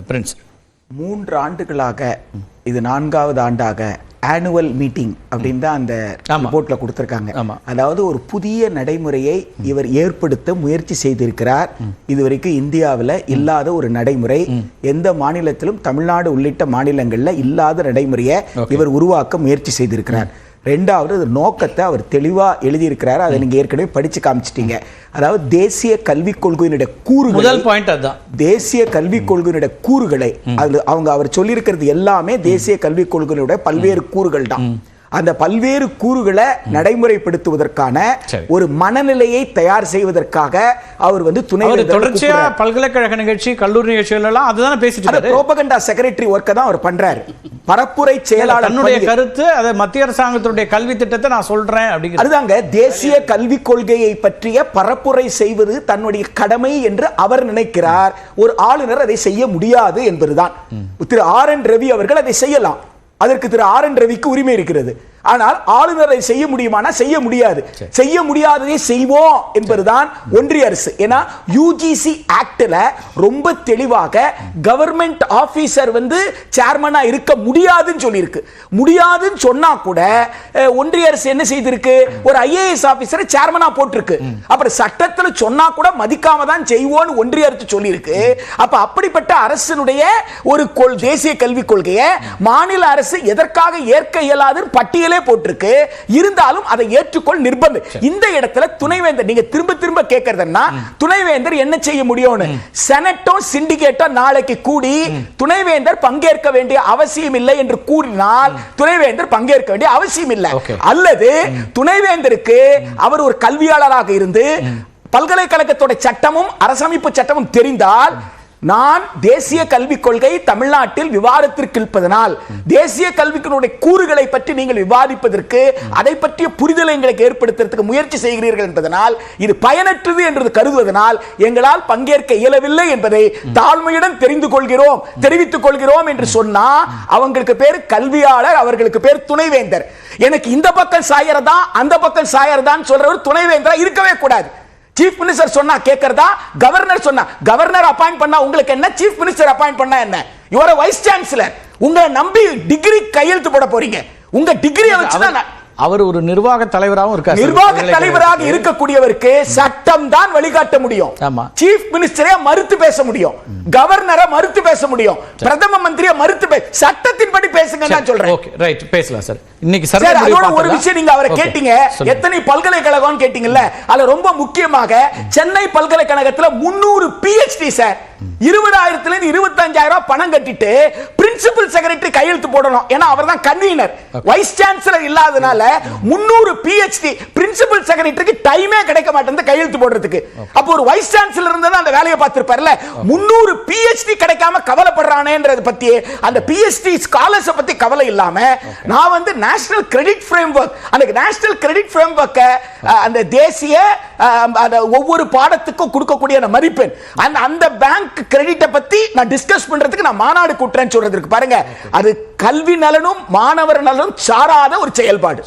Prince 3 ஆண்டுகளாக இது 4வது ஆண்டாக ஆனுவல் மீட்டிங் அப்படின்னு தான் அந்த ரிப்போர்ட்ல கொடுத்திருக்காங்க. அதாவது ஒரு புதிய நடைமுறையை இவர் ஏற்படுத்த முயற்சி செய்திருக்கிறார். இதுவரைக்கும் இந்தியாவில் இல்லாத ஒரு நடைமுறை, எந்த மாநிலத்திலும் தமிழ்நாடு உள்ளிட்ட மாநிலங்கள்ல இல்லாத நடைமுறையை இவர் உருவாக்க முயற்சி செய்திருக்கிறார். ரெண்டாவது நோக்கத்தை அவர் தெளிவா எழுதியிருக்கிறார். அதை நீங்க ஏற்கனவே படிச்சு காமிச்சிட்டீங்க. அதாவது தேசிய கல்விக் கொள்கையினுடைய கூறுகள், முதல் பாயிண்ட் அதான், தேசிய கல்விக் கொள்கையினுடைய கூறுகளை அவர் சொல்லியிருக்கிறது எல்லாமே தேசிய கல்விக் கொள்கையினுடைய பல்வேறு கூறுகள் தான். அந்த பல்வேறு கூறுகளை நடைமுறைப்படுத்துவதற்கான ஒரு மனநிலையை தயார் செய்வதற்காக அவர் தொடர்ச்சியா பல்கலைக்கழக நிகழ்ச்சி, கல்லூரி நிகழ்ச்சிகள் எல்லாம் அதுதான் பேசிட்டு இருக்காரு. புரோபகண்டா செக்ரட்டரி ஒர்க்கை தான் அவர் பண்றாரு. பரப்புரை செயலாளர் தன்னுடைய கருத்து, அதை மத்திய அரசாங்கத்துடைய கல்வி திட்டத்தை நான் சொல்றேன் அப்படிங்கிறது. அதுதாங்க தேசிய கல்விக் கொள்கையை பற்றிய பரப்புரை செய்வது தன்னுடைய கடமை என்று அவர் நினைக்கிறார். ஒரு ஆளுநர் அதை செய்ய முடியாது என்பதுதான். திரு RN ரவி அவர்கள் அதை செய்யலாம். அதற்கு திரு RN ரவிக்கு உரிமை இருக்கிறது. ஆனால் ஆளுநரை செய்ய முடியுமானா செய்ய முடியாது. செய்ய முடியாததை செய்வோம் என்பதுதான் ஒன்றிய அரசு. ஏன்னா UGC ஆக்ட்ல ரொம்ப தெளிவாக கவர்மெண்ட் ஆபீசர் சேர்மனா இருக்க முடியாதுன்னு சொல்லியிருக்கு. முடியாதுன்னு சொன்னா கூட ஒன்றிய அரசு என்ன செய்திருக்கு, ஒரு IAS ஆபீசரை சேர்மனா போட்டிருக்கு. அப்புறம் சட்டத்துல சொன்னா கூட மதிக்காம தான் செய்வோம்னு ஒன்றிய அரசு சொல்லியிருக்கு. அப்ப அப்படிப்பட்ட அரசினுடைய ஒரு தேசிய கல்விக் கொள்கையை மாநில அரசு எதற்காக ஏற்க இயலாதுன்னு பட்டியலே போட்டிருக்கு. இருந்தாலும் அதை ஏற்றுக்கொள் நிர்பந்தம். இந்த இடத்துல துணைவேந்தர், நீங்க திரும்ப திரும்ப கேட்கறதுன்னா துணைவேந்தர் என்ன செய்ய முடியும்? செனட்டோ சிண்டிகேட்டோ நாளைக்கு கூடி துணைவேந்தர் பங்கேற்க வேண்டிய அவசியம் இல்லை என்று கூறினால் துணைவேந்தர் பங்கேற்க வேண்டிய அவசியம் இல்லை. அல்லது துணைவேந்தருக்கு அவர் ஒரு கல்வியாளராக இருந்து பல்கலைக்கழகத்தோட சட்டமும் அரசமைப்பு சட்டமும் தெரிந்தால், நான் தேசிய கல்விக் கொள்கை தமிழ்நாட்டில் விவாதத்திற்கு இருப்பதனால் தேசிய கல்விக்குடைய கூறுகளை பற்றி நீங்கள் விவாதிப்பதற்கு, அதை பற்றிய புரிதலை எங்களுக்கு ஏற்படுத்துவதற்கு முயற்சி செய்கிறீர்கள் என்பதனால், இது பயனற்றது என்று கருதுவதனால் எங்களால் பங்கேற்க இயலவில்லை என்பதை தாழ்மையுடன் தெரிவித்துக் கொள்கிறோம் என்று சொன்னா அவங்களுக்கு பேர் கல்வியாளர், அவர்களுக்கு பேர் துணைவேந்தர். எனக்கு இந்த பக்கம் சாயறதா அந்த பக்கம் சாயறதான்னு சொல்றவர் துணைவேந்தரா இருக்கவே கூடாது. சீஃப் மினிஸ்டர் சொன்னா கேட்கறதா, கவர்னர் சொன்னா, கவர்னர் அப்பாயிண்ட் பண்ணா உங்களுக்கு என்ன, சீஃப் மினிஸ்டர் அப்பாயிண்ட் பண்ணா என்ன? You are vice chancellor. உங்களை நம்பி டிகிரி கையெழுத்து போட போறீங்க. உங்க டிகிரியை வச்சுதான் அவர் ஒரு நிர்வாக தலைவராகவும் இருக்கார். நிர்வாக தலைவராக இருக்கக்கூடியவருக்கு சட்டம் தான் வழிகாட்ட முடியும். சீஃப் மினிஸ்டரை மறுத்து பேச முடியும், கவர்னரை மறுத்து பேச முடியும், பிரதம மந்திரியை மறுத்து சட்டத்தின்படி பேசுங்க நான் சொல்றேன். ஓகே ரைட், பேசலாம் சார். இன்னைக்கு சார் அதோட ஒரு விஷயம் நீங்க அவரை கேட்டீங்க, எத்தனை பல்கலைக்கழகம் கேட்டீங்கல்ல, அதுல ரொம்ப முக்கியமாக சென்னை பல்கலைக்கழகத்துல 300 PhD சார் 20,000 இருந்து 25,000 பணம் கட்டிட்டு பிரின்சிபல் செக்ரட்டரி கையெழுத்து போடணும். ஏன்னா அவர் தான் கன்வீனர், வைஸ் சான்சலர் இல்லாதனால 300 PhD பிரின்சிபல் செக்ரட்டரிக்கு டைமே கிடைக்க மாட்டேங்குது கையெழுத்து போடுறதுக்கு. அப்போ ஒரு வைஸ் சான்சலர் இருந்தா அந்த வேலையை பார்த்திருப்பார்ல. 300 PhD கிடைக்காம கவலைப்படுறானேன்றது பத்தி, அந்த PhD ஸ்காலர்ஸ் பத்தி கவலை இல்லாம நான் நேஷனல் கிரெடிட் ஃப்ரேம்வொர்க், அந்த நேஷனல் கிரெடிட் ஃப்ரேம்வொர்க், அந்த தேசிய ஒவ்வொரு பாடத்துக்கும் கொடுக்கக்கூடிய அந்த மதிப்பெண், அந்த பேங்க் கிரெடிட்டை பத்தி நான் டிஸ்கஸ் பண்றதுக்கு நான் மாநாடு கூட்டுறேன்னு சொல்றதுக்கு பாருங்க, அது கல்வி நலனும் மாணவர் நலனும் சாராத ஒரு செயல்பாடு.